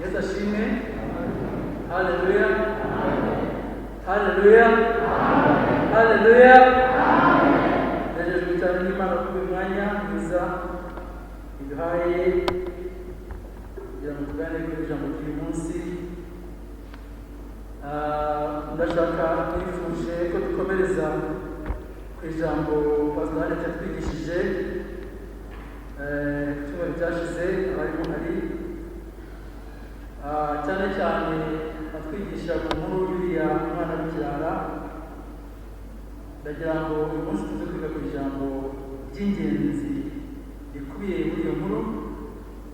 Yesu ashimwe. Haleluya. Haleluya. Haleluya. Ndajejwe cyane n'Imana kuba umwanya mwiza iduhaye kugira ngo tuganire kuri ijambo ry'uyu munsi. Ndashaka twifuje ko dukomereza ku ijambo Pastor yatwigishije cyumweru cyashize abarimo hari cyane cyane atwigisha ku nkuru y'uriya mwana w'ikirara. Ndagira ngo uyu munsi tuze kwiga ku ijambo ry'ingenzi rikubiye muri iyo nkuru,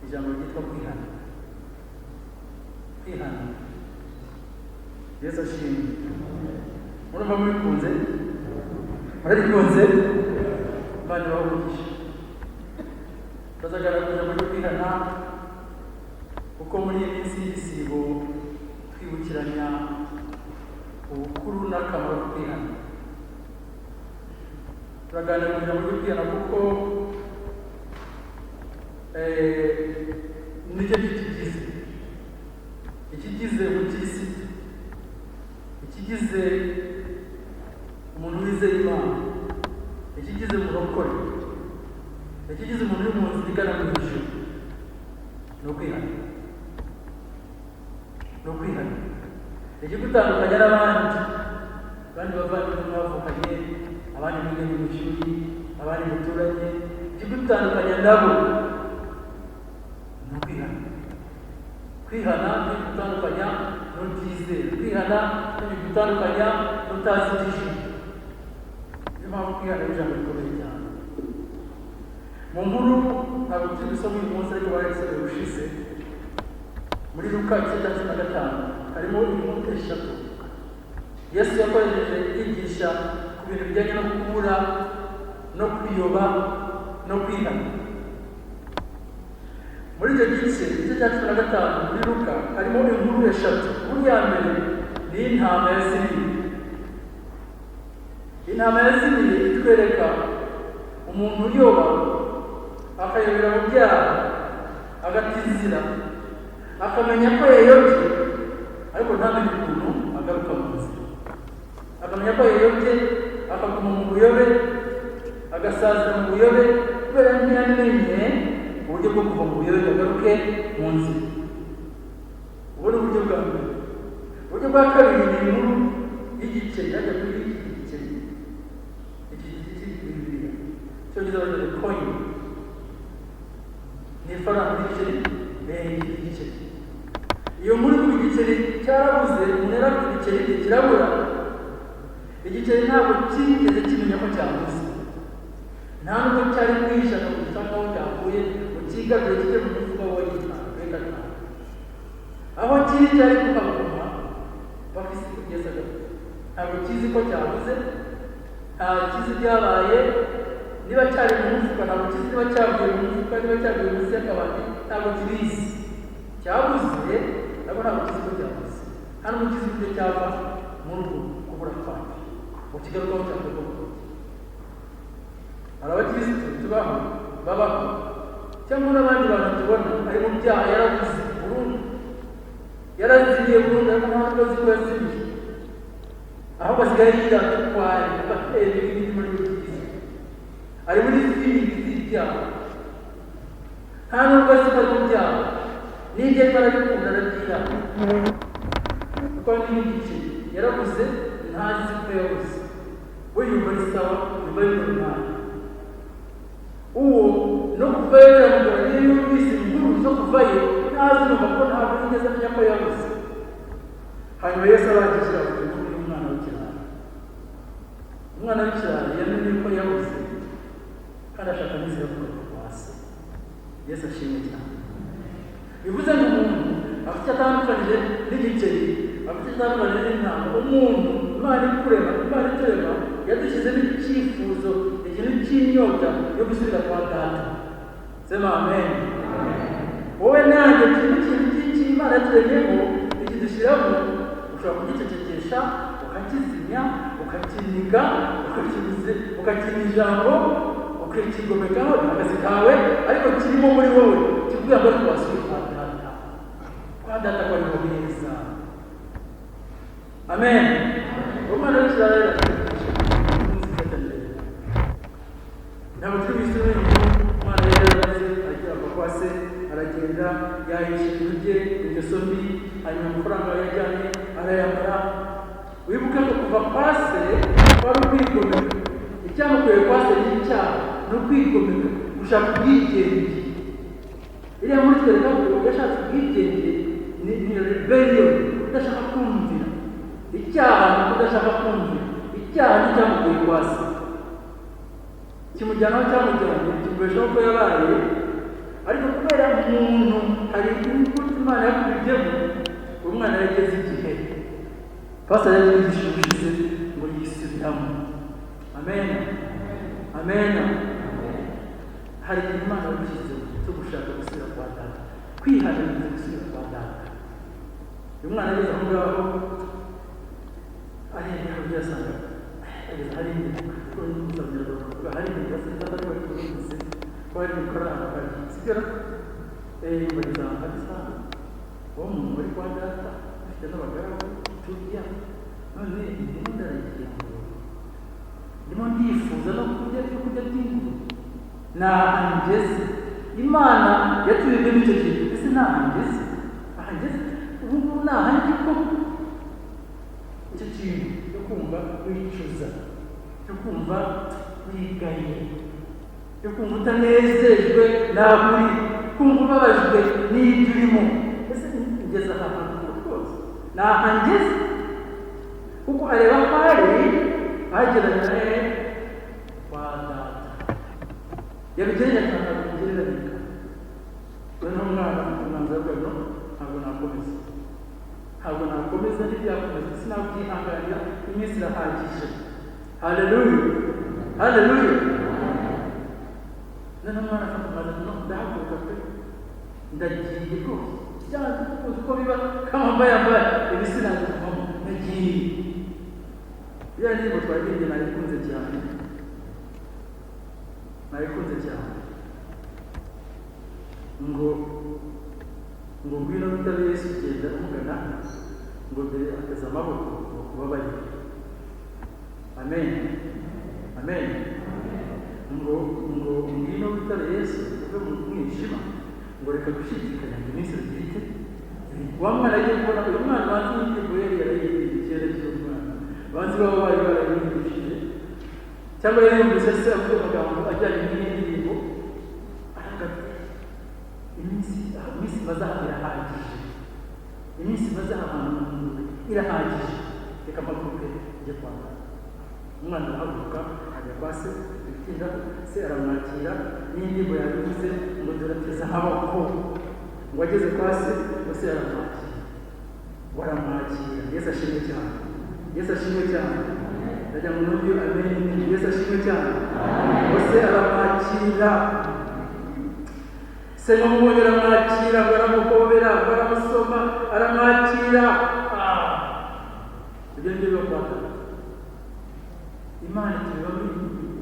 ijambo ryitwa kwihana. Kwihana. Yesu ashimwe. Murumva mubikunze? Murabikunze? Imana ibahe. Tuzagaragaza muri kwihana kuko muri iyi minsi y'igisibo twibukiranya ubukuru n'akamaro ko kwihana. Turaganira muri kwihana kuko nicyo ikigize ubukirisitu, ikigize umuntu wizeye Imana, ikigize umurokore, ikigize umuntu uri mu nzira igana mu ijuru, ni ukwihana. Ni ukwihana. Ikigutandukanya n'abandi bavandimwe mwavukanye, abandi biga mu ishuri, abandi muturanye, ikigutandukanya nabo ni ukwihana. Kwihana ni gutandukanya n'utizera. Kwihana ni gutandukanya n'utazi ijuru. Niyo mpamvu kwihana ari ijambo rikomeye cyane. Mu nkuru ntabwo turi gusoma uyu munsi ariko barayisomeye ubushize. Muri Luka 9:5 harimo inkuru eshatu. Yesu yakoresheje yigisha ku bintu bijyanye no kubura, no kuyoba, no kwihana. Muri icyo gice cya 15 muri Luka harimo inkuru eshatu. Inkuru ya mbere ni intama yazimiye. Intama yazimiye itwereka umuntu uyoba, akayobera mu byaha, agatizira, akamenya ko yayobye ariko ntamenye ukuntu agaruka mu nzira. Akamenya ko yayobye, akaguma mu buyobe, agasazira mu buyobe kubera ntiyamenye uburyo bwo kuva mu buyobe agaruke mu nzira. Ubu ni uburyo bwa mbere. Uburyo bwa kabiri ni inkuru y'igiceri. Yajya kuri iki giceri, cyongeza bavuga coin, ni ifaranga y'igiceri, igiceri. Iyo muri ku giceri cyarabuze, umuntu yarabuze igiceri kirabura. Igiceri ntabwo cyigeze kimenya ko cyabuze, nta nubwo cyari kwishaka gusa aho cyavuye ngo cyigarure kijye mu mufuka w'igitanga. Aho kiri cyari kuhaguma bafise kugezaga, ntabwo kizi ko cyabuze, nta kizi byabaye. Niba cyari mu mufuka ntabwo kizi, niba cyavuye mu mufuka, niba cyavuye munsi y'akabati ntabwo kibizi. Cyabuze ntabwo kizi ko cyabuze, hano mu kizi ko cyava muri ubu kubura kwacu ngo kigarukaho cyakorwa. Hari abakirisitu tubaho babaho, cyangwa n'abandi bantu tubona ari mu byaha, yarabuze burundu, yarazimiye burundu, ariko ntabwo azi ko yazimiye, ahubwo asigaye yiratwaye agatera ibindi muri buri ari muri filimi z'ibyaha. Nta nubwo azi ko ari mu byaha, n'ibyo arabikunda arabyira kuko n'igice yarabuze, ntazi ko yabuze. We yumva ari sawa, yumva ari normal. Uwo no kuvayo biramugora. Niyo yumvise inkuru zo kuvayo ntazi, numva ko ntabwo yigeze amenya ko yabuze. Hanyuma Yesu arangije avuga inkuru y'umwana w'ikirara. Umwana w'ikirara yamenye ko yabuze kandi ashaka n'inzira yo kugaruka kwa se. Yesu ashimwe cyane. Bivuze ngo umuntu afite atandukanye n'igiceri, afite atandukanye n'intama. Umuntu Imana ikurema, Imana iturema yadushyizemo icyifuzo, ikintu cy'inyota yo gusubira kwa Data. Sema amen. Wowe nanjye ikintu cy'Imana yaturemyemo ikidushyiramo, ushobora kugicecekesha, ukakizimya, ukakiniga, ukakina ijambo, ukakigomekaho akazi kawe, ariko kirimo muri wowe kikubwira ngo twasubire kwa Data. Kwa data kwa heza. Amen. Umwana w'Isirayeli ntabwo turi bisubire umwana yaraze agira kwa se aragenda yahishe ibye ingeso mbi hanyuma amafaranga yajyanye arayamara. Wibuke ko kuva kwa se wari ukwigomeka. Icyamukuye kwa se n'icyaha no kwigomeka gushaka ubwigenge. Iriya muri twereka ko yashatse ubwigenge ni rebellion, udashaka kumvira. Icyaha ni udashaka kumvira. Icyaha ni icyamukuye kwa se. Kimujyana cyamujyanye kimubeshaho ko yabaye, ariko kubera umuntu hari ingufu Imana yakubijyemo, umwana yageze igihe pastor yagize ubushize ngo yisubiramo. Amen. Amen. Hari Imana yabishyize cyo gushaka gusubira kwa data, kwihanira gusubira kwa data. Uyu mwana yageze aho ngaho areba ibyo yasanga hari ko n'umusabira hari ibyo atari kubivuze ko ari gukorana kandi sigara bageza hasi uwo muntu wari kwa data afite n'abagaragu tugiya none ndimo ndaragiye ndimo ndifuza no kurya by'inguru nahangeze. Imana yatubibwe n'icyo kintu ese nahangeze ubu nahange ko icyo kintu cyo kumva wicuza, cyo kumva wigaye, cyo kumva utanezejwe naburi, kumva ubabajwe n'ibyo urimo. Ese ngeze ahantu rwose nahangeze kuko areba ko hageranye kwa data yabigereye cyane kugereranya. Noneho umwana umwanzuro bwabo ntabwo nakomeza n'ibyakomeza sinabyihanganira, iminsi irahagije. Haleluya, haleluya. Noneho umwana afata amazi ndahaguruka pe ndagiye rwose cyane kuko uko biba kambaye ibisinaje kuvamo nagiye. Iriya ndirimbo twagiye nayikunze cyane ngo ngwino witabe Yesu ugenda umugana ngo mbere ateze amaboko ngo kubabarire. Amen. Amen. Ngo ngwino witabe Yesu uve mu mwijima ngo reka gushidikanya ngo iminsi iragirike. Wa mwana agiye kubona uyu mwana banzi n'ingingo yari yarayigiye kera cy'umwana banzi baba bari barayigishije cyangwa yumvise se avuga amagambo ajyanye n'indirimbo iminsi mazaha irahagije, iminsi mazaha irahagije, reka mpaguruke njye kwa muganga. Umwana arahaguruka ajya kwa se, bitinda se aramwakira n'indirimbo yabivuze ngo durateze amaboko, ngo ageze kwa se ngo se aramwakira. Yesu ashimwe cyane, Yesu ashimwe cyane. Ndajya mu nubyo amen. Yesu ashimwe cyane. Ngo se aramwakira, se n'umubonye aramwakira, baramukobera, baramusoma, aramwakira. Ibyo ngibyo bakora Imana itubamo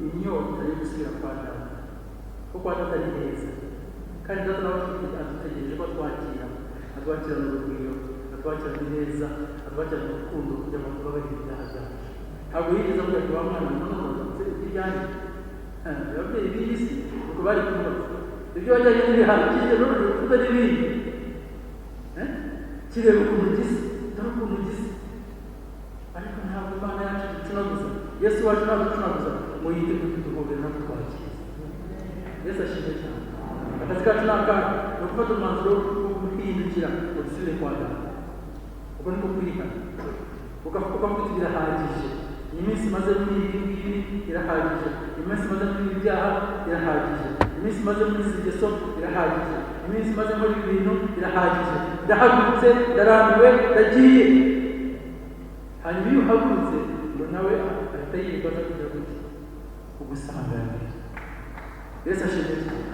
inyota yo gusubira kwa data, kuko kwa data ari heza, kandi data nawe adutegereje ko atwakira mu rugwiro, atwakira neza, atwakira mu rukundo kugira ngo tubabarire ibyaha byacu. Ntabwo yigeze avuga ati wa mwana none ibyanjye ababyeyi b'iyi si uko bari kumva ibyo wajyanye n'ibihano kije n'urukuta n'ibindi kireba ukuntu gisa dore ukuntu gisa, ariko ntabwo Imana yacu ducunaguza. Yesu wacu ntabwo ducunaguza ngo yiteguye kuduhobera no kutwakira. Yesu ashimwe cyane. Akazi kacu ni akahe? Ni ugufata umwanzuro wo kwihindukira ngo dusubire kwa data. Ubwo niko kwihana ukavuga ko birahagije. Iminsi maze muri ibi ngibi irahagije, iminsi maze muri ibi byaha irahagije, iminsi maze muri izi ngeso irahagije, iminsi maze muri ibi bintu irahagije. Ndahagurutse, ndarambiwe, ndagiye. Hanyuma iyo uhagurutse ngo nawe ahita yibaza kugira gutya ugusanganira. Yesu ashimwe cyane.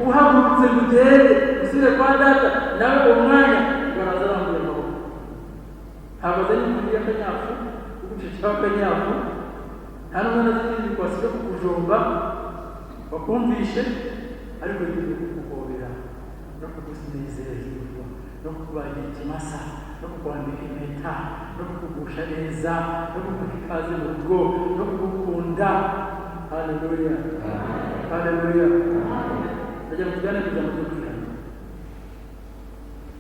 Uhagurutse ngo ugende usubire kwa data, nawe uwo mwanya ngo araza arambuye amaboko. Ntabwo azanye inkuru y'akanyafu ugucishiraho akanyafu, nta n'umwe n'izindi kwasiga kukujomba bakumvishe, ariko yiteguye kuguhobera no kugusinezereza no kukubagira ikimasa, no kukwambika impeta, no kukugusha neza, no kuguha ikaze mu rugo, no kugukunda. Haleluya, haleluya. Ndajya kujyana kujya mu kwihana.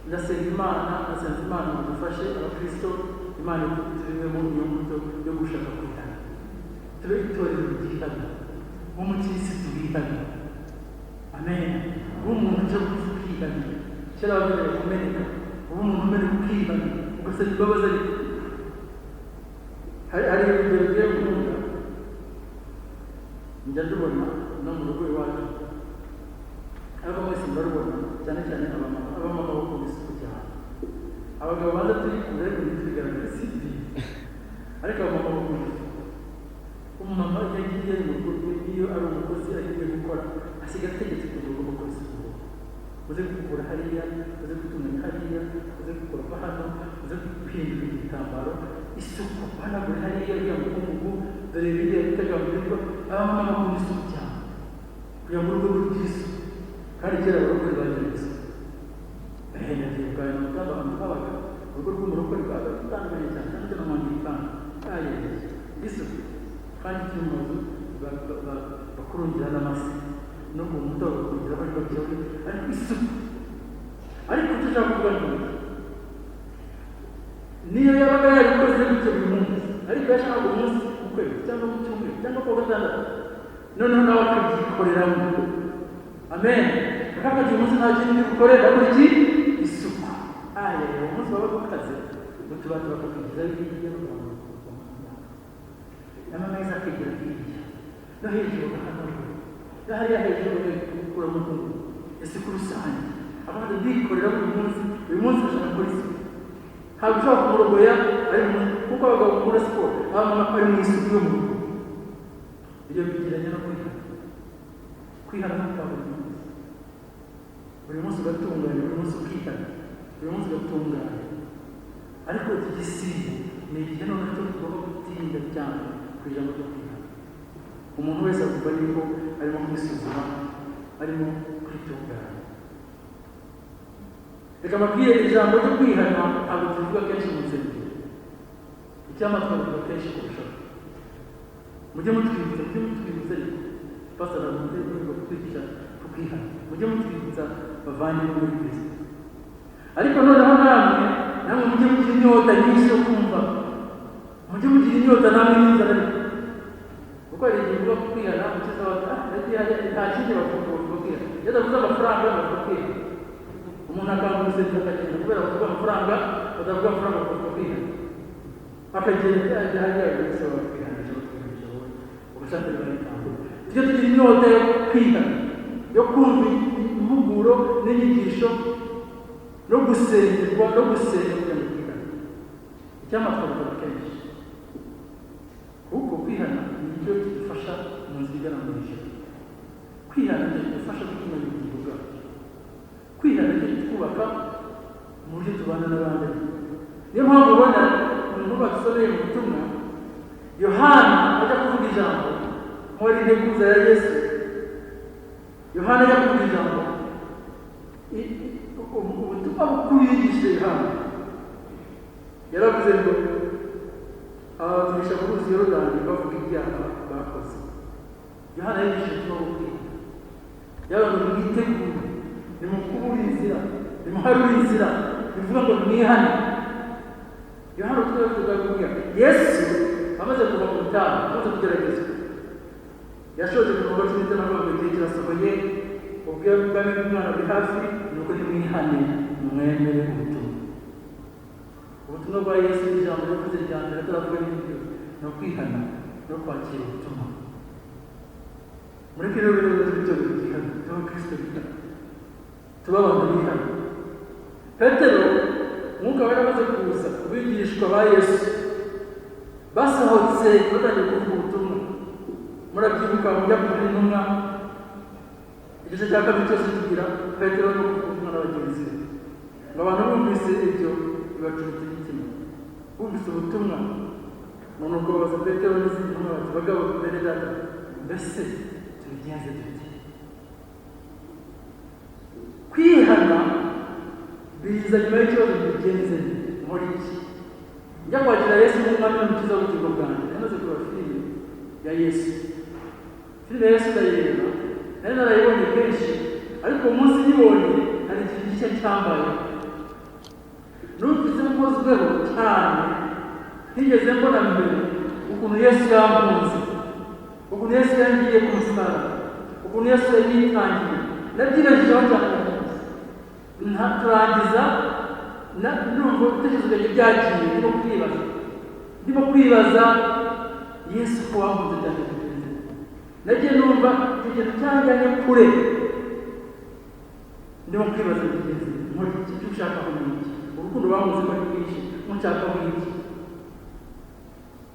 Ndasenga Imana ngo dufashe abakristo, Imana turiwe mu nyunguto yo gushaka kwihana. Tube itorero ryihana, nk'umukirisitu wihana. Amen. Umuntu uje kwihana, kera bavuga kumeneka, umuntu umene kwihana, ugasaba imbabazi. Hari ibyo bigiye gukunda. Njya ndubona no mu rugo iwacu, ariko mwese mbarubona, cyane cyane abamama bakunda isuku cyane. Abagabo baza turi kure ariko ntitubigaragara si ibi, ariko abamama bakunda isuku. Umumama iyo agiye mu rugo, iyo ari umukozi agiye gukora, asiga ategetse kugira ngo bakore isuku. Uze gukura hariya, uze gutunganya hariya, uze gukora hano, uze guhindura igitambaro, isuku hanagura hariya uriya mukungugu, dore biriya bitagambirirwa. Abamama bakunda isuku cyane kugira ngo urugo rugire isuku, kandi kera abarokore bagira isuku. Nagiye kuganira n'abantu babaga urugo rw'umurokore rwabaga rutandukanye cyane, cyane cyane Amangirikani ayegeje isuku, kandi kiri mu mazu bakurungira n'amase, no mu muto bagakurungira bari bakiraho, ariko isuku. Ariko tushaka kuvuga ngo niyo yabaga yarikoze gutyo buri munsi, ariko yashakaga umunsi ku kwezi cyangwa ku cyumweru cyangwa ku wa gatandatu, noneho nawe akabyikoreramo. Amen. Akagira umunsi nta kintu ukorera kuri iki isuku. Uwo munsi baba gukaze utubati bakakwigizaho hirya no hino, n'amameza akigira hirya no hejuru bagahanagura, no hariya hejuru bagakuramo umukungu. Isuku rusange abantu bikorera buri munsi bashaka gukora isuku. Ntabwo ushobora kumurogoya ari kuko abagabo bakora siporo, abamama bari mu isuku yo mu rugo. Ibyo bigiranye no kwihana no kwa buri munsi ugatunganya, buri munsi ukihana, buri munsi ugatunganya. Ariko iki gisibo ni igihe noneho cyo tugomba gutinda cyane ku ijambo ryo kwihana. Umuntu wese avuga yuko arimo kwisuzuma, arimo kwitunganya. Reka mbabwire ijambo ryo kwihana ntabwo tuvuga kenshi mu nsengero, icyampa tukavuga kenshi kurushaho. Mujye mutwibutsa ariko pastor avuze ko kwigisha kwihana, mujye mutwibutsa bavanye muri Kristo. Ariko noneho namwe mujye mugira inyota nyinshi yo kumva, mujye mugira inyota namwe n'inzara ariko, kuko hari igihe uvuga kwihana ukiza abantu nta kindi bavuga kwihana, iyo adavuze amafaranga bavuga kwihana. Umuntu akanga urusengero akagenda kubera bavuga amafaranga, badavuga amafaranga bavuga kwihana, akagenda ajya hariya agasaba kwihanisha wowe ubushake bw'abantu. Tujye tugira inyota yo kwihana, yo kumva impuguro n'inyigisho no gusengerwa no gusenga kugira ngo kwihana. Icyampa twabikora kenshi, kuko kwihana ni icyo kidufasha mu nzira igana mu ijuru. Kwihana ni kidufasha gutuma ubugingo bwacu. Kwihana ni twubaka mu buryo tubana n'abandi. Niyo mpamvu ubona umuntu badusomeye mu butumwa, Yohana ajya kuvuga ijambo muri integuza ya Yesu. Yohana ajya kuvuga ijambo, ubutumwa bukuru yigishije Yohana yaravuze ngo abatumisha mu ruzi Yorodani bavuga ibyaha bakoze. Yohana yigishije ubutumwa bukuru, yaravuze ngo mwitegure, nimukubure inzira, nimuharure inzira, bivuga ngo mwihane. Yohana utwavuga kuvuga Yesu amaze kuva mu butayu, amaze kugeragezwa, yashoje mu bikorwa cy'imiti n'avuga igihe kirasohoye, ubwami bw'Imana buri hafi, nuko nimwihane mwemere ubutumwa. Ubutumwa bwa Yesu ni ijambo yavuze rya mbere ataravuga n'ibindi byose, ni ukwihana no kwakira ubutumwa. Muri kino rero bityo bihana, tuba Kristo bihana, tuba abantu bihana. Petero Mwuka wera amaze kuza kubigishwa ba Yesu basohotse batangiye kuvuga ubutumwa. Murabyibuka mujya kugira intumwa, igice cya kabiri cyose tugira Petero no kuvuga ubutumwa na bagenzi be. Ngo abantu bumvise ibyo bibacuritse imitima, bumvise ubutumwa. Nuko babaza Petero n'izindi ntumwa bati, bagabo bene data, mbese tubigenze dute? Kwihana biza nyuma y'ikibazo bigenze muri iki njya kwakira Yesu nk'umwami n'umukiza w'ubugingo bwanjye namaze kureba filime ya Yesu. Filime ya Yesu ndayireba nari narayibonye kenshi, ariko uwo munsi nyibonye hari ikintu gishya cyambaye. Numvise nkozweho cyane ntigeze mbona mbere ukuntu Yesu yankunze, ukuntu Yesu yangiye ku musaraba, ukuntu Yesu yanyitangiye. Nabyibajijeho cyane turangiza numva ibitekerezo byanjye byagiye ndimo kwibaza Yesu ko wankunze cyane kugenza. Nagiye numva icyo kintu cyanjyanye kure, ndimo kwibaza kugenza muri iki cyo ushaka kumenya iki, urukundo wankunze ko ari rwinshi mushaka kumenya iki.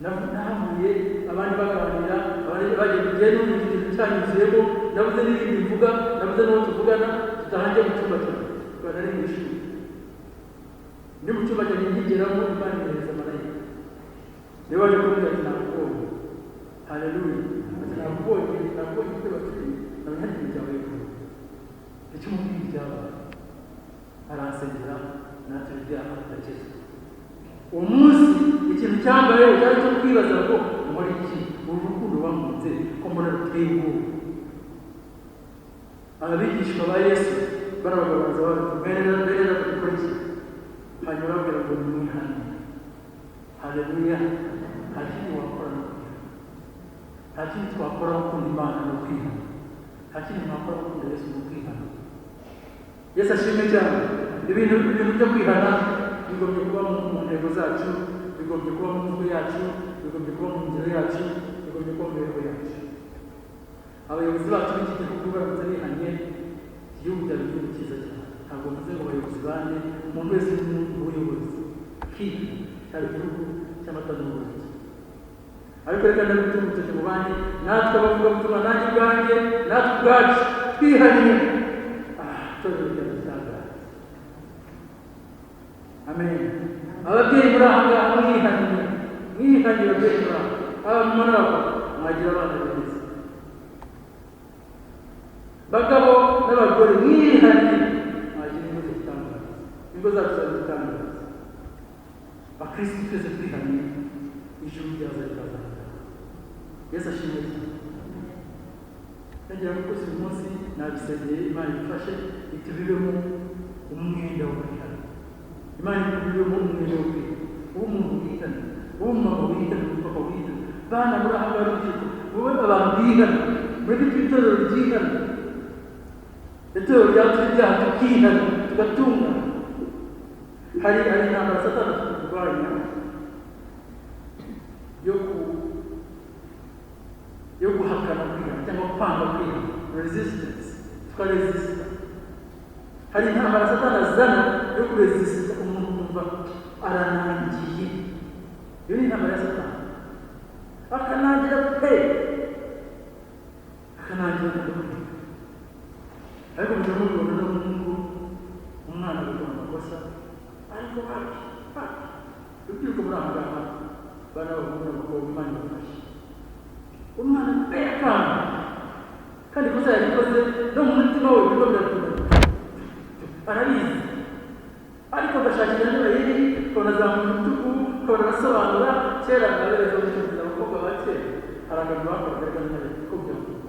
Nahuye abandi baganira, abandi bagiye kugenda n'ubu ikintu cyanyuzuyemo, nabuze n'ibindi mvuga, nabuze n'uwo tuvugana, tutahangiye mu cyumba cyawe rwanda ari mu ishuri. Ndi mu cyumba cyanjye nkigeramo, Imana ihereza marayika niwe waje kumbwira ati nakubonye. Haleluya. Ati nakubonye igitego kinini nawe hari ikintu cyabaye kure icyo umubwira ibyabaye. Aransengera natwe ibyaha ndakizwa. Uwo munsi ikintu cyambayeho cyari cyo kwibaza ngo nkora iki, uru rukundo wankunze ko mbona ruteye ubwoba. Abigishwa ba Yesu barababaza berera gukora iki, hanyuma babwira ngo nimwihane. Haleluya. Nta kintu wakora no kwihana, nta kintu twakora gukunda Imana no kwihana, nta kintu mwakora gukunda Yesu no kwihana. Yesu ashimwe cyane. Ibintu byo kwihana bigombye kuba mu ntego zacu, bigombye kuba mu mvugo yacu, bigombye kuba mu ngiro yacu, bigombye kuba mu mibereho yacu. Abayobozi bacu b'iki gihugu baramutse bihanye, igihugu cyari igihugu cyiza cyane. Ntabwo mvuze ngo abayobozi bane, umuntu wese ni umuyobozi. Kiki cyari igihugu cy'amata n'ubuki. Ariko reka ndabituma urutoki mu bandi, natwe abavuga gutuma nanjye ubwanjye, natwe ubwacu twihaniye. Itorero ryadutangaza. Amen. Ababyeyi muri aha ngaha mwihaniye ababyeyi muri aha. Abamama nabo mwagira abana beza. Bagabo n'abagore mwihaniye mwagira ingo zitangaza. Ingo zacu zitangaza. Bakristo twese twihaniye ijuru ryaza rikazamuka. Yesu ashimwe cyane. Nagira ngo uyu munsi nabisengeye Imana ifashe itubibemo umwenda wo kwihana. Imana itubibemo umwenda wo kwihana. Umuntu wihana, umumama wihana, umupapa wihana, bana muri aha ngaha urubyiruko, wowe abantu bihana, muri itorero ryihana, itorero ryacu ibyaha tukihana tugatungana. Hari intambara Satani turwanya yo guhakana kwihana cyangwa kwanga kwihana, resistance, tukaresista. Hari intambara Satani azana yo kuresista umuntu kumva aranangiye. Iyo ni intambara ya Satani. Akanangira pe, akanangira kudakora. Ariko mujya mubibona n'umuhungu, umwana agakora amakosa, ariko urubyiruko muri aha ngaha bana b'abahungu n'abakobwa Imana ibafashe. Umwana pe akanga, kandi ikosa yarikoze no mu mutima we biba biratungana, arabizi. Ariko agashakira n'abayeri, ukabona azamuye umutuku, ukabona arasobanura. Kera agaragaza ubushobozi abakobwa ba kera, hari abantu bakoraga ariko n'abayeri ko byakora.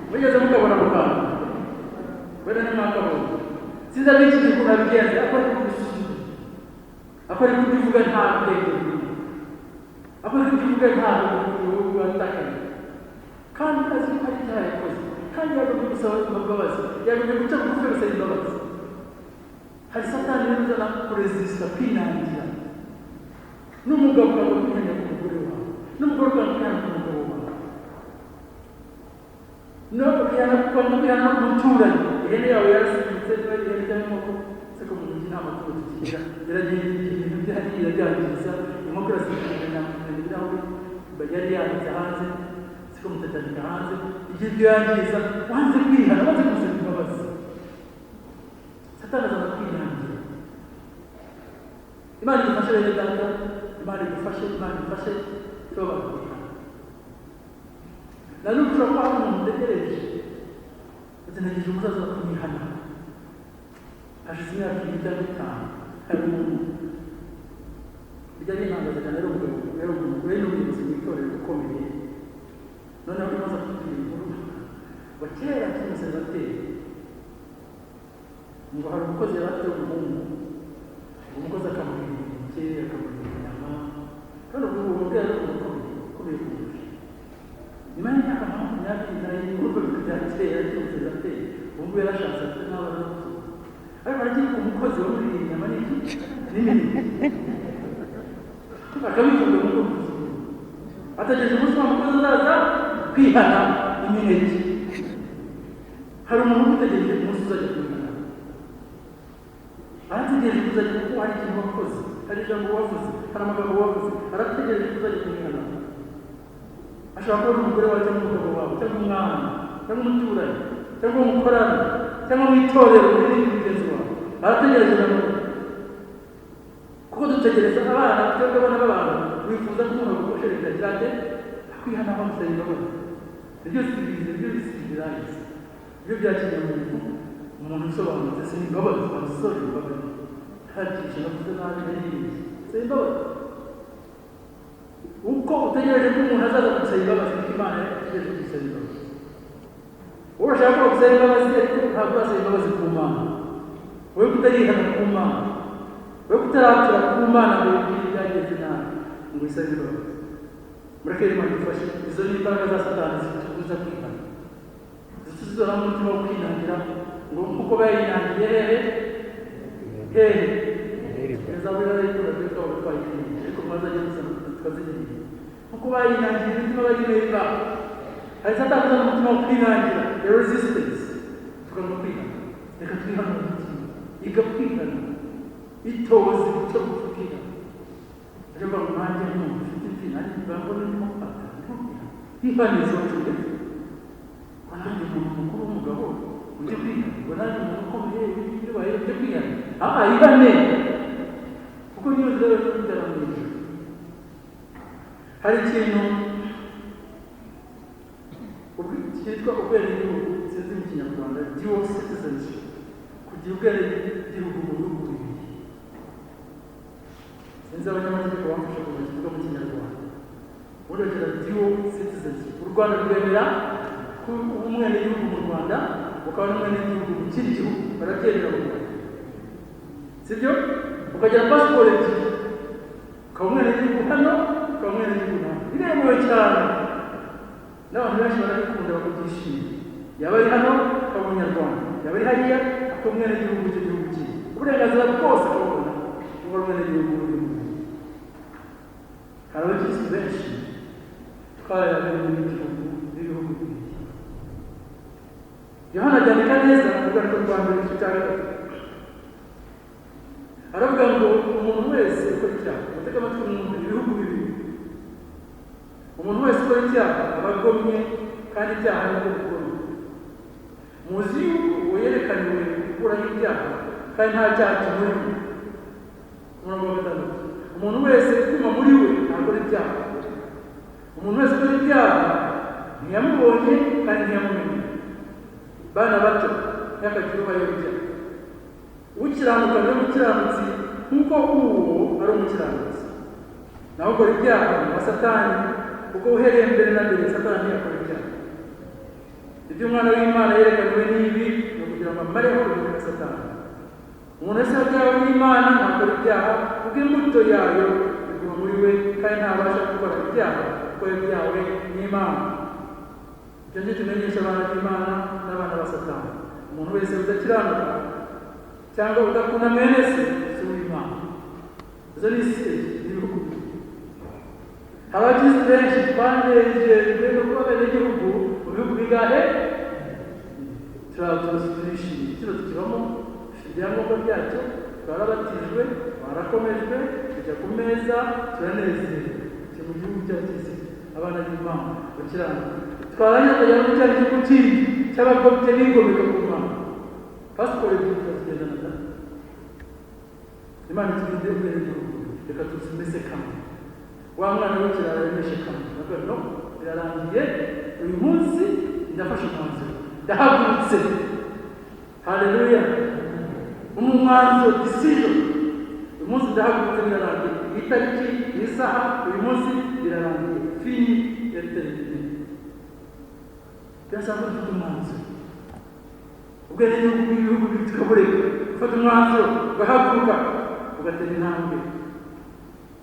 Mugeze mukabona mu kantu, wenda ntimwakabona. Sinzi ab'iki gihe ukuntu abigenza, ako ari kubisuzuma, ako ari kubivuga nta bwenge burimo, ako ari kubivuga nta bumenyi watakaye, kandi azi ko ari icyaha yakoze, kandi yagombye gusaba imbabazi, yagombye guca bugufi agasaba imbabazi. Hari Satani rero uzana kuresista, kwinangira. N'umugabo ukaba kwihanya ku mugore wawe, n'umugore ukaba kwihanya ku mugabo wawe, no kwihana ku muturanyi. Ihene yawe yarasimbutse, niba ari ihene cyangwa inkoko, se ko mu mujyi nta matungo tukigira, yaragiye ibintu byahariye irabyangiza. Inkoko irasimbutse ibirahuri yari yanitse hanze, siko mutatanika hanze, igihe ibyo yangiza wanze kwihana, wanze gusaba imbabazi. Satani azana kwinangira. Imana idufashe bene data, Imana idufashe tuba kwihana. Na n'ubu ushobora kuba hari umuntu utegereje bategereje umusaza bakamwihana. Hashize imyaka 5 hari umuntu bijyanye n'intangazo cyane rero umugore n'umuyobozi w'itorero ukomeye, noneho bimaze kutubwira inkuru wa kera cy'umusenateri ngo hari umukozi yarateye umuhungu, umukozi akamubwira iki akamubwira inyama, kandi ubwo umubyeyi ari ukomeye kumurusha. Nyuma y'imyaka 20 n'urugo bikajya cy'umusenateri ubwo yarashatse afite n'abana b'abasore, ariko aragiye ku mukozi wamuriye inyama n'iki n'imineke akabivuga mu rugo ategereje umunsi w'umukozi azaza kwihana imineke. Hari umuntu utegereje umunsi uzajya kwihana, arategereje kuzajya kuko hari ikintu wakoze, hari ijambo wavuze, hari amagambo wavuze, arategereje kuzajya kwihana. Ashobora kuba umugore wawe cyangwa umugabo wawe cyangwa umwana cyangwa umuturanyi cyangwa umukorana cyangwa mu itorero n'ibindi mugenzi wawe, arategereje nawe. Kuko dutegereza abana, twebwe abana b'abantu wifuza ko umuntu agukoshereza cyane akwihana bamusaba imbabazi. Ibyo sibizi, ibyo bisibirangiza, ibyo byakeneye umuntu usobanutse si imbabazi, abasore imbabazi ntakishe navuze nabi n'ibindi si imbabazi. Uko utegereje ko umuntu azaza gusaba imbabazi niko Imana yategereje gusaba imbabazi. Wowe ushaka ko gusaba imbabazi ntabwo urasaba imbabazi ku Mana, wowe kutarihana ku Mana, wowe kutaratura ku Mana ngo wibwire ibyageze nabi ngo wisabe imbabazi. Mureke Imana idufashe. Izo ni imbaraga za Satani zitubuza kwihana, zituzora mu mutima wo kwinangira ngo kuko bayinangiye hehe ezabura y'ikora byo twayikiriye, ariko mwazajya musana tukazigira kuko bayinangiye imitima bayireba. Hari Satani uzana umutima wo kwinangira, the resistance, tukagomba kwihana. Reka twihane mu mutima, iga kwihana, itoze icyo gupfukira. Ariko ngo nanjye n'umuntu ufite imvune ariko mbambona ndimo kwata kwihaniza wacuye ngo nanjye umuntu mukuru w'umugabo ujye kwihana, ngo nanjye umuntu ukomeye bibaye ujye kwihana. Ihane kuko niyo nzira yo kwiterambere. Hari ikintu cyitwa ubwenegihugu, sinzi mu Kinyarwanda, dual citizenship, kugira ubwenegihugu mu bihugu bibiri. Sinzi abanyamategeko bamfasha kuvuga mu Kinyarwanda. Urugero dual citizenship, u Rwanda rwemera ko umwenegihugu mu Rwanda ukaba n'umwenegihugu mu kindi gihugu, barabyemera mu Rwanda, sibyo? Ukagira pasiporo ebyiri, ukaba umwenegihugu hano ukaba umwenegihugu hano, biremewe cyane n'abantu benshi barabikunda bakabyishimira. Yaba ari hano akaba umunyarwanda, yaba ari hariya akaba umwenegihugu w'icyo gihugu kindi, uburenganzira bwose akabubona kuba umwenegihugu w'igihugu. Hari abakirisitu benshi twarayaga mu gihugu n'ibihugu bibiri. Yohana abyandika neza mu rwandiko rwa mbere igice cya 3, aravuga ngo umuntu wese ukora icyaha, mutege amatwi mwumve, ibihugu bibiri, umuntu wese ukora icyaha aba agomye, kandi icyaha ni bwo bugomye. Muzi yuko uwo yerekaniwe gukuraho ibyaha kandi nta cyaha kimurimo. Umurongo wa 6, umuntu wese utuma muri we ntakora ibyaha. Umuntu wese ukora ibyaha ntiyamubonye kandi ntiyamumenye. Bana bato ntihakagire ubayobya. Ukiranuka ni umukiranutsi nk'uko uwo ari umukiranutsi. Naho ukora ibyaha ni wa Satani, kuko uhereye mbere na mbere Satani ntiyakora ibyaha. Ibyo umwana w'Imana yerekaniwe n'ibi ni ukugira ngo amareho urumuri rwa Satani. Umuntu wese wabyawe n'Imana ntakora ibyaha, kuko imbuto yayo iguma muri we, kandi ntabasha gukora ibyaha kuko yabyawe n'Imana. Icyo ngicyo kimenyesha abana b'Imana n'abana ba Satani. Umuntu wese udakiranuka cyangwa udakunda mwene se si uw'Imana. Izo ni isi n'ibihugu bibiri. Abagize benshi twanejejwe no kuba abenegihugu mu bihugu bigahe, turishimye, kino tukibamo, ibyangombwa byacyo, twarabatijwe, twarakomejwe, tujya ku meza, turanezerewe. Turi mu gihugu cyacu abana b'Imana bakiranuka. Twaranya kujya mu cyari gihugu kindi cy'abagobye bigomeka ku Mana. Pasiporo ebyiri turazigendana da. Imana itugirire ubwenegihugu, reka tuzimeze kamwe. Wa mwana w'ikirara yemeshe kamwe, no birarangiye, uyu munsi ndafashe umwanzuro ndahagurutse. Haleluya. Umwanzuro, decision. Uyu munsi ndahagurutse birarangiye. Itariki, isaha, uyu munsi birarangiye. Fini eternity. Byasaba gufata umwanzuro. Ubwo rero ibihugu bitukabureka ufata umwanzuro ugahaguruka ugatera intambwe.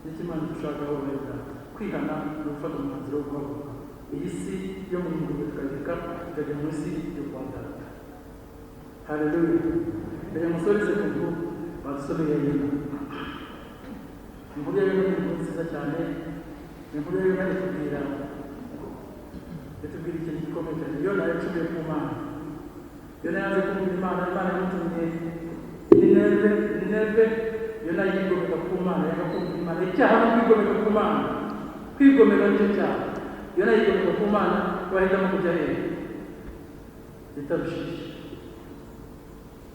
N'ikimana dushaka aho wenda kwihana no gufata umwanzuro wo guhaguruka. Iyi si yo mu ngurube tukageka tukajya mu isi yo kwa Data. Haleluya. Mbere musoreze kuntu badusomeye Yona. Inkuru ya Yona ni inkuru nziza cyane. Inkuru ya Yona itubwira ikintu gikomeye cyane. Yona yaciye ku Mana. Yona yaje kumva Imana, Imana yamutumye Nineve. Yona yigomeka ku Mana, yagakumva Imana. Icyaha no kwigomeka ku Mana. Kwigomeka nicyo cyaha. Yona yigomeka ku Mana, bahitamo kujya hehe? Itarushishi.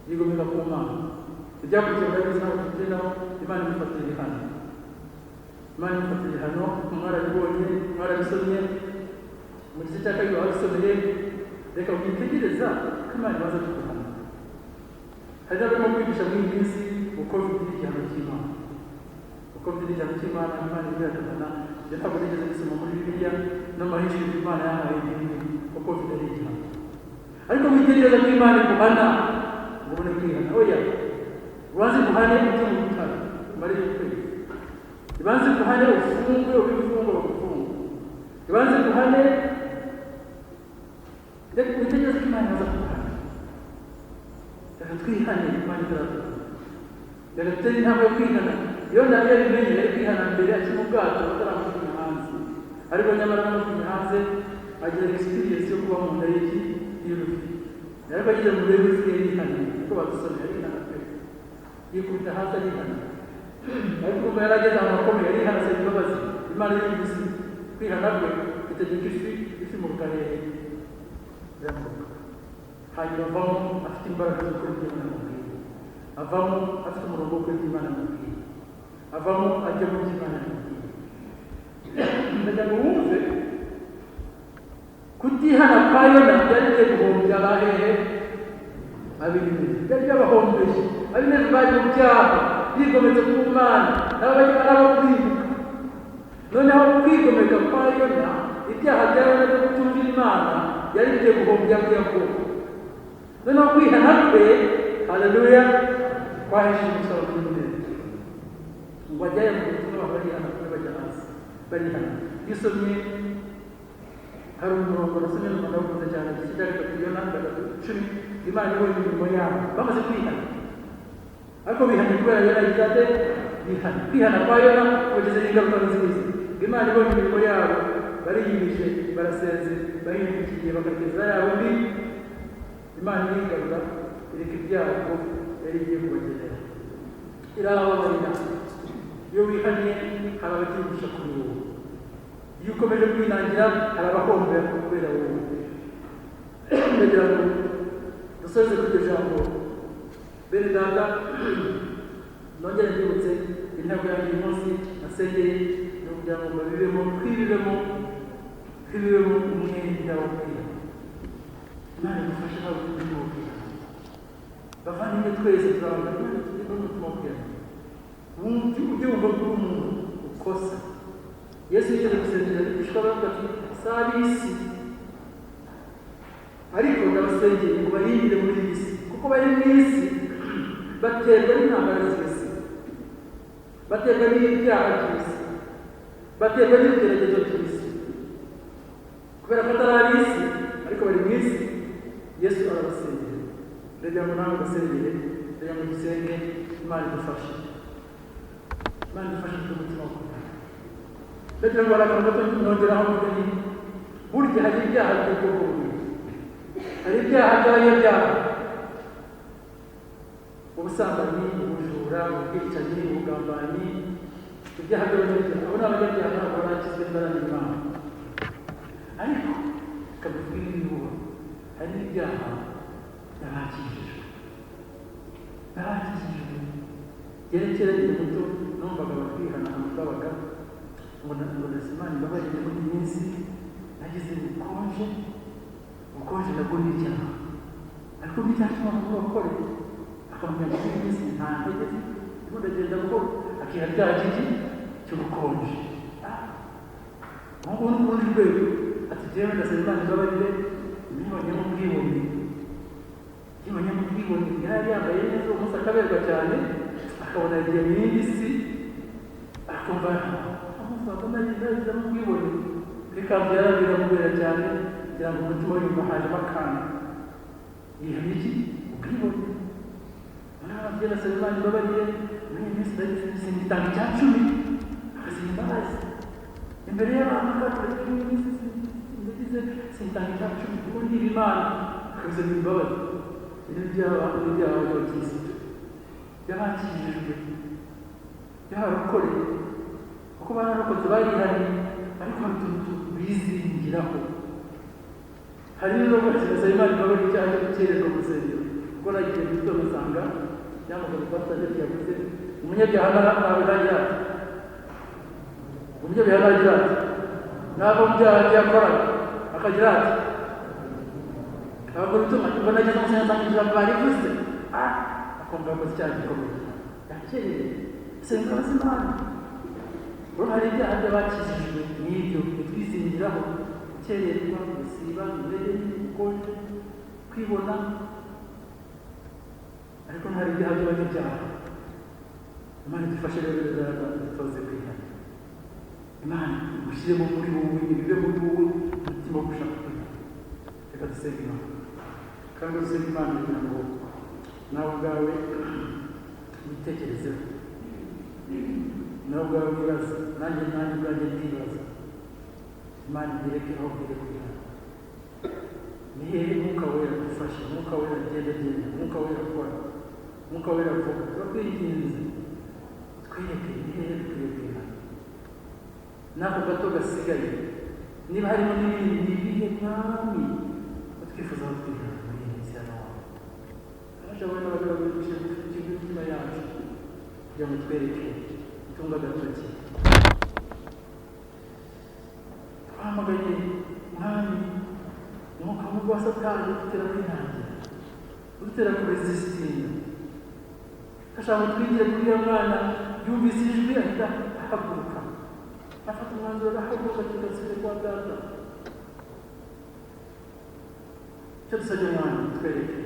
Yigomeka ku Mana. Ibyakurikira birabizi naho tugenaho, Imana imufatira ibihano. Imana imufatira ibihano, mwarabibonye, mwarabisomye. Mu gice cya kabiri wabisomeye, reka mwitegereza ko Imana ibaza kuguhana. Hari n'abarimo kwigisha muri iyi minsi uko bigira igihano cy'Imana. Uko bigira igihano cy'Imana, Imana iratugana. Ibyo ntabwo nigeze gusoma muri Bibiliya n'amahishuriro Imana yahaye ibintu uko bitari igihano. Ariko mwitegereza ko Imana iguhana ngo ubone kwihana. Oya, ubanze guhane ujye mu bitaro umare ukwezi. Ibanze guhane ufungwe, ubifungwa bagufunga. Ibanze guhane reka mwitegereza ko Imana ibaza kuguhana. Reka twihane Imana iratugana. Reka dutere intambwe yo kwihana. Yona yabimenye yari kwihana mbere akiri mu bwato bataramujugunya hanze. Ariko nyamara bamujugunya hanze agira experience yo kuba mu nda y'urufi. Ariko ageze mu rwego rw'isi yihana kuko badusomera yihana pe. Yikubita hasi arihana. Ariko kuko yari ageze ahantu hakomeye yarihana asaba imbabazi. Imana y'ubuzima kwihana kwe itegeka ifi mu karere. Hanyuma avamo afite imbaraga zo gukora ibyo Imana amubwiye. Avamo afite umurongo wo gukora ibyo Imana amubwiye. Avamo ajya mu byo Imana amubwiye. Ndagira ngo wumve kutihana kwa Yona byari bigiye guhombya abahehe Abineri. Byari byabahombeje. Abineri bari mu byaha bigometse ku Mana nabo kwibuka. Noneho kwigomeka kwa Yona, ibyaha bya Yona byo kutumvira Imana yari bigiye guhombya bw'Yakobo. Noneho kwihana kwe, haleluya, kwahesheje umusaruro w'Imana. Ngo ajyaye mu butumwa barihana kuri bajya hasi barihana. Iyo usomye hari umurongo nasomye mu Rwanda wukunze cyane igice cya gatatu Yona 10, Imana ibonye imirimo yabo bamaze kwihana. Ariko bihanye kubera Yona yitate bihana. Kwihana kwa Yona kubagezeho ingaruka nziza. Imana ibonye imirimo yabo bariyimije, barasenze, bahindukiye bakageza yabo mbi. Imana irigarura ireka ibyago yari igiye kubagenera. Irababarira. Iyo wihanye hari abakigusha kuri wowe. Iyo ukomeje kwinangira hari abahombera kubera wowe. Ndagira ngo dusoze kuri iryo jambo. Bene Data, nongere mbibutse intego yanjye uyu munsi nasengeye ni ukugira ngo twibibemo umwenda wo kwihana. Imana idufashe ntabwo turi mu kwihana. Bavandimwe twese turabona Imana tugira n'umutima wo kwihana. Ujye wumva ko uri umuntu ukosa. Yesu yigeze gusengera abigishwa baravuga ati si ab'isi ariko ndabasengeye ngo barindire muri iyi si kuko bari mu isi baterwa n'intambara z'isi, baterwa n'ibyaha by'isi, baterwa n'ibigeragezo by'isi. Kubera ko atari ab'isi ariko bari mu isi, Yesu arabasengera. Ndagira ngo nawe ugasengere, ndagira ngo dusenge. Imana idufashe. Imana idufashe umutima wawe. Ndagira ngo haragana gato nongeraho muri burya hari ibyaha by'ubwoko bubiri. Hari ibyaha by'abanyabyaha, ubusambanyi, ubujura, ubwicanyi, ubugambanyi, ibyaha by'abanyabyaha. Abo ni abanyabyaha ntabwo barakizwe n'imbaraga y'Imana. Ariko kabivuga n'ibihura, hari n'ibyaha by'abakijijwe. N'abakijijwe yerekeranye muto numvaga bakwihana amababaga ngo ndasima imbabarire muri iyi minsi nagize ubukonje ubukonje nabwo ni icyaha ariko nticyatuma umuntu bakore akamenya ngo iyi minsi nta ntege ndimo ndagenda buhoro akiha rya giti cy'ubukonje ahubwo n'ubundi rwego ati jyewe ndasaba Imana imbabarire nibonye mu bwibone yari yambaye neza uwo munsi akaberwa cyane akabona yagiye mu yindi si akumva nagize mu bwibone ikanzu biramubera cyane kugira ngo umutima we yumva hajemo akantu yihana iki ubwibone ababyeyi ndasaba Imana imbabarire muri iyi minsi singitanga icya 10 akasiga imbabazi imbere y'abantu kandi muri iyi minsi ndagize singitanga icya 10 kuko ndira Imana akasiga imbabazi n'ibyaha by'abakirisitu by'abakijijwe by'abakoreye kuko bararokoze barihanye ariko hari utuntu bizingiraho hari n'ubwo basaba Imana imbabazi icyaha cyo gukererwa mu rusengero kuko nagiye gito basanga cyangwa pastor yavuze umunyabyaha ntawe nagira umunyabyaha nagira nabo byaha byakoraga akagira ati abagore utuma ngo nageze mu senya nsangije barivuze akumva ko icyaha gikomeye yakereye senga Imana hari ibyaha by'abakijijwe n'ibyo bitwizingiraho gukererwa gusiba intege n'ubukonje kwibona ariko hari ibyaha by'abanyabyaha Imana idufashe rero dutoze kwihana Imana igushyiremo muri wowe ibibe muri wowe umutima wo gushaka kwihana reka dusenge Imana kandi dusenge Imana kugira ngo nawe ubwawe witekerezeho nawe ubwawe wibaza nanjye ubwanjye ndibaza Imana igereke aho bwire kwihana ni hehe Mwuka Wera dufashe Mwuka Wera agenda Mwuka Wera akora Mwuka Wera avuga turakwinginze twiyeke ni hehe dukwiye kwihana n'ako gato gasigaye niba harimo n'ibindi bihe mwami twifuza aho twihana muri iyi minsi ya Nowa abashaboye n'abagabo bifashe imitima yacu kugira ngo twereke itunga agatoki twahamagaye mwami umwuka mubi wa Satani udutera kwinangira udutera kuresisitinga ashaka twigire kuri iyo mwana yumvise ijwi ahita ahaguruka afata umwanzuro arahaguruka tugasubira kwa data icyo dusabye mwana twereke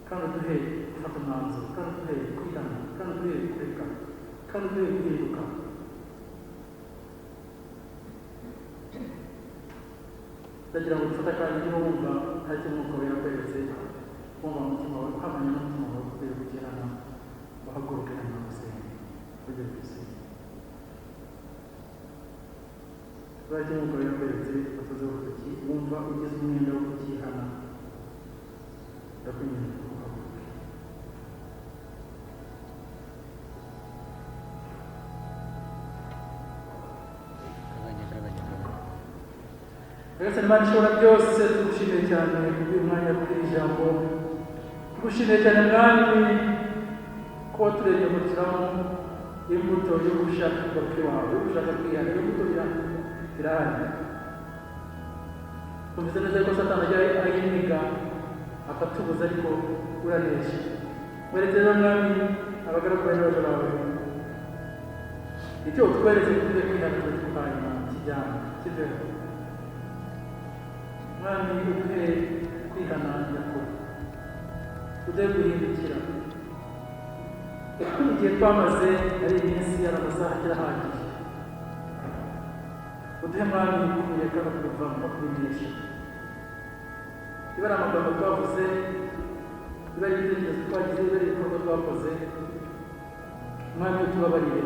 kandi duhe gufata umwanzuro kandi duhe kwihana kandi duhe kureka kandi duhe guhinduka ndagira ngo dufate akanya niba wumva hari icyo Mwuka Wera akweretse wumva umutima wawe uhamanya n'umutima wawe ukwiye kugirana bahaguruke hanyuma gusenga ujye gusenga hari icyo Mwuka Wera akweretse batoze urutoki wumva ugize umwenda wo kukihana ndakunyereka uhaguruke Imana ishobora byose tugushimiye cyane kubw'uyu mwanya w'iri jambo tugushimiye cyane mwami ko waturemye gutiramo imbuto yo gushaka kugaruka iwawe yo gushaka kwihana iyo mbuto irahari twumvise neza yuko Satani ajya ayiniga akatubuza ariko uranesha weretse rero mwami abagaragu bawe n'abaja bawe icyo utweretse kugiye kwihana hanyuma kijyana kiveho mwami uduhe kwihana nyakuri uduhe guhindukira igihe twamaze ari iminsi ari amasaha kirahagije uduhe mwami kureka no kubivamo no kubimenyesha niba ari amagambo twavuze niba ari ibitekerezo twagize niba ari ibikorwa twakoze mwami utubabarire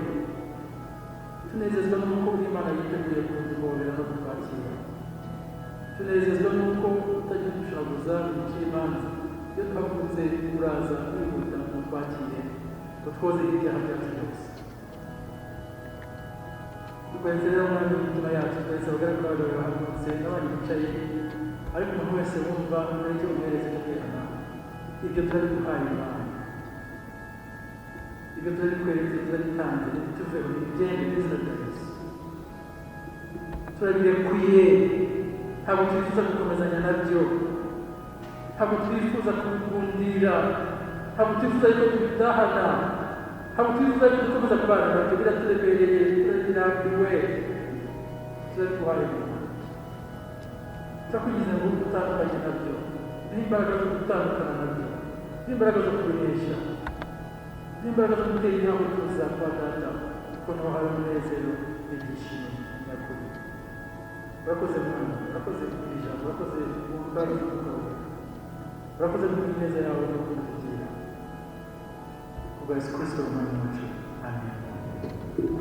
tunezezwa n'uko Imana yiteguye kuduhobera no kutwakira tunezezwa n'uko utagira udushabuza wicira imanza iyo twavutse uraza kwihuta ngo twakire ngo twoze ibyaha byacu byose dukweze rero mwami w'imitima yacu twese abagaragu bawe bahagurutse n'abandi bicaye ariko umuntu wese wumva hari icyo umuhereze cyo kwihana ibyo turari guhaye Imana ibyo turari kweretse turabitanze ntituveho ntibigende n'izina rya Yesu turabirekuye ntabwo twifuza gukomezanya nabyo, ntabwo twifuza kubikundira, ntabwo twifuza yuko tubidahana, ntabwo twifuza yuko dukomeza kubana nabyo. Biraturemereye, turabirambiwe, turabikuhaye. Turakugize ngo utandukanye nabyo, n'imbaraga zo gutandukana nabyo, n'imbaraga zo kubinesha, n'imbaraga zo gutera intambwe tuza kwa Data, kuko niho hari umunezero n'ibyishimo nyakuri. Urakoze Mwana, urakoze kugira ijambo, urakoze mu bwami bwawe, urakoze mu neza yawe no kutugira. Kubwa Yesu Kristo umwami wacu. Amen.